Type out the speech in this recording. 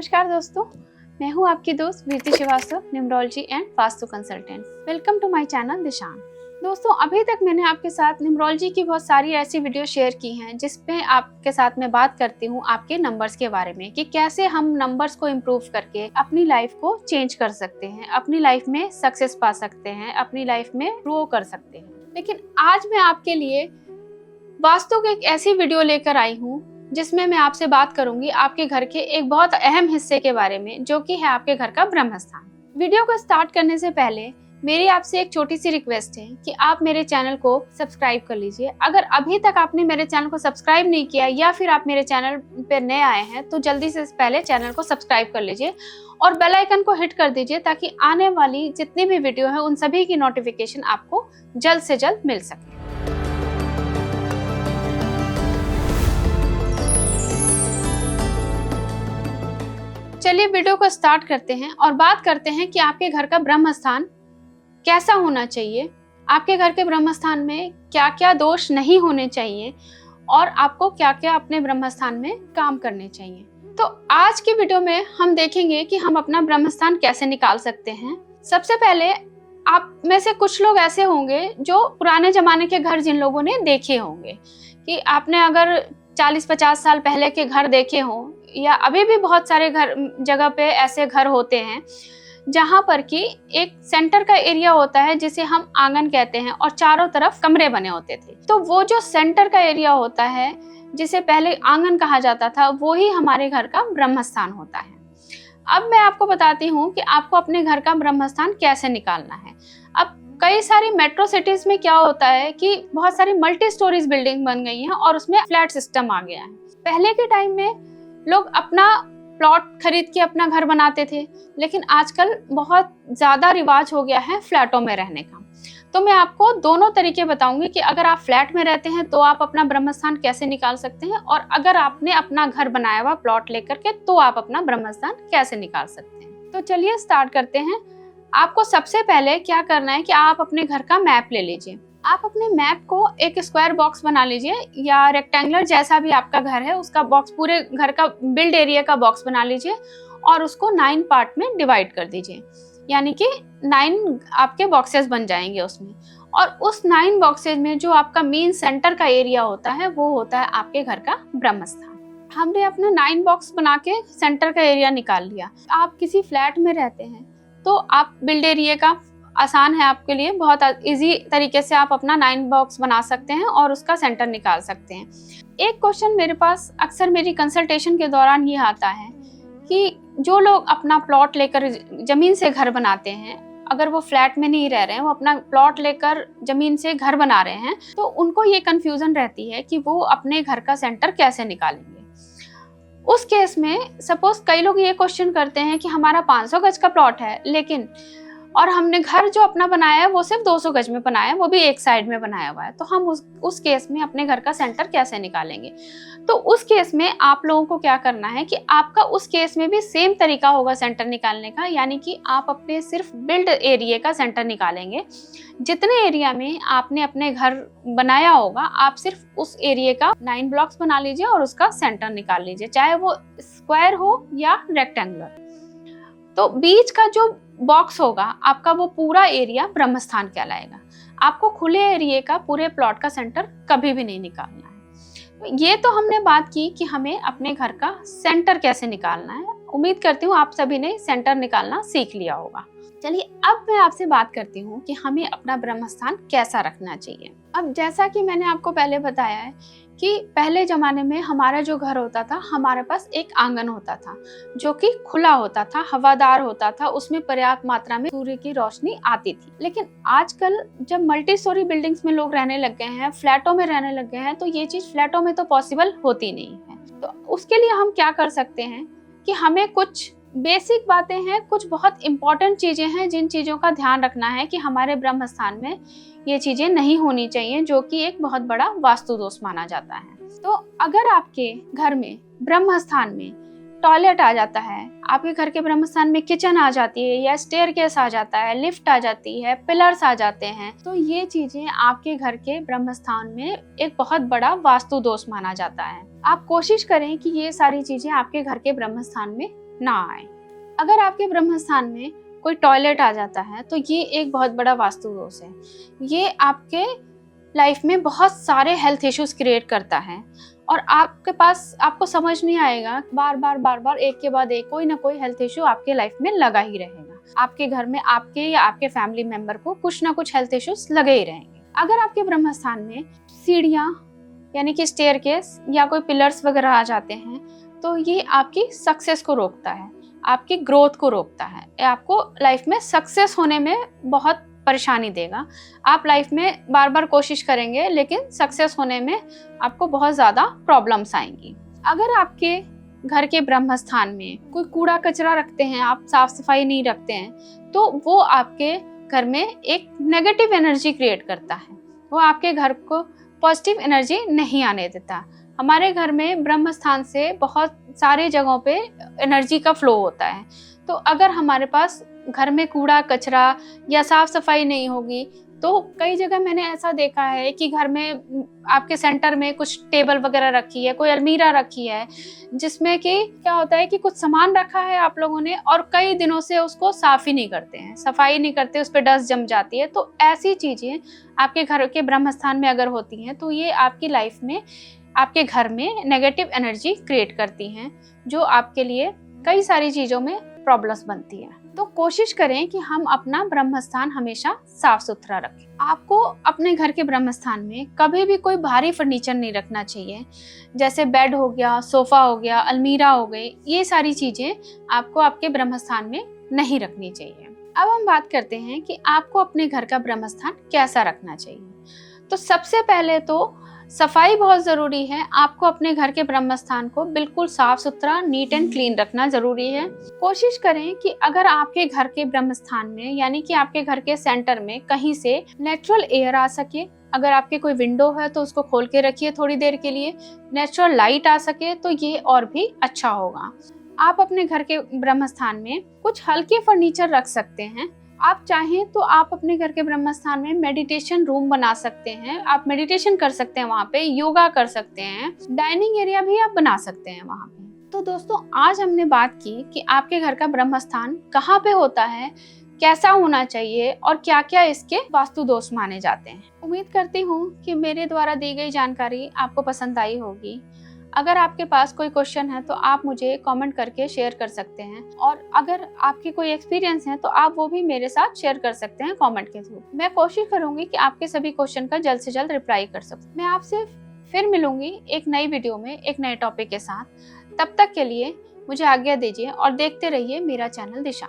नमस्कार दोस्तों, मैं हूं आपकी दोस्त Virti Srivastava, numerology and vastu consultant. Welcome to my channel Dishan. दोस्तों, अभी तक मैंने आपके साथ न्यूमरोलॉजी की बहुत सारी ऐसी वीडियो शेयर की हैं जिसमें आपके साथ मैं बात करती हूं आपके नंबर्स के बारे में कि कैसे हम नंबर्स को इम्प्रूव करके अपनी लाइफ को चेंज कर सकते हैं, अपनी लाइफ में सक्सेस पा सकते हैं, अपनी लाइफ में ग्रो कर सकते हैं। लेकिन आज मैं आपके लिए वास्तु की एक ऐसी वीडियो लेकर आई हूँ जिसमें मैं आपसे बात करूंगी आपके घर के एक बहुत अहम हिस्से के बारे में, जो कि है आपके घर का ब्रह्म स्थान। वीडियो को स्टार्ट करने से पहले मेरी आपसे एक छोटी सी रिक्वेस्ट है कि आप मेरे चैनल को सब्सक्राइब कर लीजिए। अगर अभी तक आपने मेरे चैनल को सब्सक्राइब नहीं किया या फिर आप मेरे चैनल पर नए आए हैं तो जल्दी से पहले चैनल को सब्सक्राइब कर लीजिए और बेल आइकन को हिट कर दीजिए ताकि आने वाली जितनी भी वीडियो है उन सभी की नोटिफिकेशन आपको जल्द से जल्द मिल सके। चलिए वीडियो को स्टार्ट करते हैं और बात करते हैं कि आपके घर का ब्रह्म स्थान कैसा होना चाहिए, आपके घर के ब्रह्म स्थान में क्या क्या दोष नहीं होने चाहिए और आपको क्या क्या अपने ब्रह्म स्थान में काम करने चाहिए। तो आज की वीडियो में हम देखेंगे कि हम अपना ब्रह्म स्थान कैसे निकाल सकते हैं। सबसे पहले आप में से कुछ लोग ऐसे होंगे जो पुराने जमाने के घर जिन लोगों ने देखे होंगे कि आपने अगर 40-50 साल पहले के घर देखे हों या अभी भी बहुत सारे घर जगह पे ऐसे घर होते हैं जहां पर कि एक सेंटर का एरिया होता है जिसे हम आंगन कहते हैं और चारों तरफ कमरे बने होते थे। तो वो जो सेंटर का एरिया होता है जिसे पहले आंगन कहा जाता था वो ही हमारे घर का ब्रह्म स्थान होता है। अब मैं आपको बताती हूँ कि आपको अपने घर का ब्रह्म स्थान कैसे निकालना है। अब कई सारी मेट्रो सिटीज में क्या होता है कि बहुत सारी मल्टी स्टोरीज बिल्डिंग बन गई हैं और उसमें फ्लैट सिस्टम आ गया है। पहले के टाइम में लोग अपना प्लॉट खरीद के अपना घर बनाते थे, लेकिन आजकल बहुत ज्यादा रिवाज हो गया है फ्लैटों में रहने का। तो मैं आपको दोनों तरीके बताऊंगी कि अगर आप फ्लैट में रहते हैं तो आप अपना ब्रह्म स्थान कैसे निकाल सकते हैं और अगर आपने अपना घर बनाया हुआ प्लॉट लेकर के तो आप अपना ब्रह्म स्थान कैसे निकाल सकते हैं। तो चलिए स्टार्ट करते हैं। आपको सबसे पहले क्या करना है कि आप अपने घर का मैप ले लीजिए। आप अपने मैप को एक स्क्वायर बॉक्स बना लीजिए या रेक्टेंगुलर जैसा भी आपका घर है उसका बॉक्स, पूरे घर का बिल्ड एरिया का बॉक्स बना लीजिए और उसको 9 पार्ट में डिवाइड कर दीजिए, यानी कि 9 आपके बॉक्सेस बन जाएंगे उसमें। और उस 9 बॉक्सेस में जो आपका मेन सेंटर का एरिया होता है वो होता है आपके घर का ब्रह्म स्थान। हमने अपना 9 बॉक्स बना के सेंटर का एरिया निकाल लिया। आप किसी फ्लैट में रहते हैं तो आप बिल्ड एरिया का आसान है आपके लिए, बहुत इजी तरीके से आप अपना 9 बॉक्स बना सकते हैं और उसका सेंटर निकाल सकते हैं। एक क्वेश्चन मेरे पास अक्सर मेरी कंसल्टेशन के दौरान ये आता है कि जो लोग अपना प्लॉट लेकर जमीन से घर बनाते हैं, अगर वो फ्लैट में नहीं रह रहे हैं, वो अपना प्लॉट लेकर जमीन से घर बना रहे हैं, तो उनको ये कंफ्यूजन रहती है कि वो अपने घर का सेंटर कैसे निकालेंगे। उस केस में सपोज कई लोग ये क्वेश्चन करते हैं कि हमारा 500 गज का प्लॉट है लेकिन और हमने घर जो अपना बनाया है वो सिर्फ 200 गज में बनाया है, वो भी एक साइड में बनाया हुआ है, तो हम उस केस में अपने घर का सेंटर कैसे निकालेंगे। तो उस केस में आप लोगों को क्या करना है कि आपका उस केस में भी सेम तरीका होगा सेंटर निकालने का, यानी कि आप अपने सिर्फ बिल्ड एरिया का सेंटर निकालेंगे। जितने एरिया में आपने अपने घर बनाया होगा आप सिर्फ उस एरिया का 9 ब्लॉक्स बना लीजिए और उसका सेंटर निकाल लीजिए, चाहे वो स्क्वायर हो या रेक्टेंगुलर। तो बीच का जो बॉक्स होगा आपका वो पूरा एरिया ब्रह्म स्थान कहलाएगा। आपको खुले एरिया का पूरे प्लॉट का सेंटर कभी भी नहीं निकालना है। ये तो हमने बात की कि हमें अपने घर का सेंटर कैसे निकालना है। उम्मीद करती हूँ आप सभी ने सेंटर निकालना सीख लिया होगा। चलिए अब मैं आपसे बात करती हूँ कि हमें अपना ब्रह्म स्थान कैसा रखना चाहिए। अब जैसा कि मैंने आपको पहले बताया है कि पहले जमाने में हमारा जो घर होता था, हमारे पास एक आंगन होता था जो कि खुला होता था, हवादार होता था, उसमें पर्याप्त मात्रा में सूर्य की रोशनी आती थी। लेकिन आजकल जब मल्टी स्टोरी बिल्डिंग्स में लोग रहने लग गए हैं, फ्लैटों में रहने लग गए हैं, तो ये चीज फ्लैटों में तो पॉसिबल होती नहीं है। तो उसके लिए हम क्या कर सकते हैं कि हमें कुछ बेसिक बातें हैं, कुछ बहुत इंपॉर्टेंट चीजें हैं जिन चीजों का ध्यान रखना है कि हमारे ब्रह्म स्थान में ये चीजें नहीं होनी चाहिए, जो कि एक बहुत बड़ा वास्तु दोष माना जाता है। तो अगर आपके घर में ब्रह्म स्थान में टॉयलेट आ जाता है, आपके घर के ब्रह्म स्थान में किचन आ जाती है या स्टेयरकेस आ जाता है, लिफ्ट आ जाती है, पिलर्स आ जाते हैं, तो ये चीजें आपके घर के ब्रह्म स्थान में एक बहुत बड़ा वास्तु दोष माना जाता है। आप कोशिश करें कि ये सारी चीजें आपके घर के ब्रह्म स्थान में ना आए। अगर आपके ब्रह्म स्थान में कोई टॉयलेट आ जाता है तो ये एक बहुत बड़ा वास्तु दोष है। ये आपके लाइफ में बहुत सारे हेल्थ इश्यूज क्रिएट करता है और आपको समझ नहीं आएगा, बार बार एक के बाद एक कोई ना कोई हेल्थ इश्यू आपके लाइफ में लगा ही रहेगा। आपके घर में आपके या आपके फैमिली मेंबर को कुछ ना कुछ हेल्थ इश्यूज लगे ही रहेंगे। अगर आपके ब्रह्म स्थान में सीढ़ियाँ यानी कि स्टेयरकेस या कोई पिलर्स वगैरह आ जाते हैं तो ये आपकी सक्सेस को रोकता है, आपकी ग्रोथ को रोकता है, आपको लाइफ में सक्सेस होने में बहुत परेशानी देगा। आप लाइफ में बार बार कोशिश करेंगे लेकिन सक्सेस होने में आपको बहुत ज़्यादा प्रॉब्लम्स आएंगी। अगर आपके घर के ब्रह्म स्थान में कोई कूड़ा कचरा रखते हैं, आप साफ सफाई नहीं रखते हैं, तो वो आपके घर में एक नेगेटिव एनर्जी क्रिएट करता है, वो आपके घर को पॉजिटिव एनर्जी नहीं आने देता। हमारे घर में ब्रह्म स्थान से बहुत सारे जगहों पे एनर्जी का फ्लो होता है, तो अगर हमारे पास घर में कूड़ा कचरा या साफ सफाई नहीं होगी तो कई जगह मैंने ऐसा देखा है कि घर में आपके सेंटर में कुछ टेबल वगैरह रखी है, कोई अलमीरा रखी है, जिसमें कि क्या होता है कि कुछ सामान रखा है आप लोगों ने और कई दिनों से उसको साफ ही नहीं करते हैं, सफाई नहीं करते, उस पर डस्ट जम जाती है। तो ऐसी चीजें आपके घर के ब्रह्म स्थान में अगर होती हैं तो ये आपकी लाइफ में, आपके घर में नेगेटिव एनर्जी क्रिएट करती हैं, जो आपके लिए कई सारी चीजों में प्रॉब्लम्स बनती है। तो कोशिश करें कि हम अपना ब्रह्म स्थान हमेशा साफ सुथरा रखें। आपको अपने घर के ब्रह्म स्थान में कभी भी कोई भारी फर्नीचर नहीं रखना चाहिए, जैसे बेड हो गया, सोफा हो गया, अलमीरा हो गई, ये सारी चीजें आपको आपके ब्रह्म स्थान में नहीं रखनी चाहिए। अब हम बात करते हैं कि आपको अपने घर का ब्रह्म स्थान कैसा रखना चाहिए। तो सबसे पहले तो सफाई बहुत ज़रूरी है। आपको अपने घर के ब्रह्म स्थान को बिल्कुल साफ सुथरा, नीट एंड क्लीन रखना ज़रूरी है। कोशिश करें कि अगर आपके घर के ब्रह्म स्थान में यानी कि आपके घर के सेंटर में कहीं से नेचुरल एयर आ सके, अगर आपके कोई विंडो है तो उसको खोल के रखिए थोड़ी देर के लिए, नेचुरल लाइट आ सके तो ये और भी अच्छा होगा। आप अपने घर के ब्रह्म स्थान में कुछ हल्के फर्नीचर रख सकते हैं। आप चाहें तो आप अपने घर के ब्रह्म स्थान में मेडिटेशन रूम बना सकते हैं, आप मेडिटेशन कर सकते हैं, वहाँ पे योगा कर सकते हैं, डाइनिंग एरिया भी आप बना सकते हैं वहाँ पे। तो दोस्तों, आज हमने बात की कि आपके घर का ब्रह्म स्थान कहाँ पे होता है, कैसा होना चाहिए और क्या क्या इसके वास्तु दोष माने जाते हैं। उम्मीद करती हूँ कि मेरे द्वारा दी गई जानकारी आपको पसंद आई होगी। अगर आपके पास कोई क्वेश्चन है तो आप मुझे कमेंट करके शेयर कर सकते हैं, और अगर आपके कोई एक्सपीरियंस है तो आप वो भी मेरे साथ शेयर कर सकते हैं कमेंट के थ्रू। मैं कोशिश करूंगी कि आपके सभी क्वेश्चन का जल्द से जल्द रिप्लाई कर सकूं। मैं आपसे फिर मिलूंगी एक नई वीडियो में एक नए टॉपिक के साथ। तब तक के लिए मुझे आज्ञा दीजिए और देखते रहिए मेरा चैनल दिशा।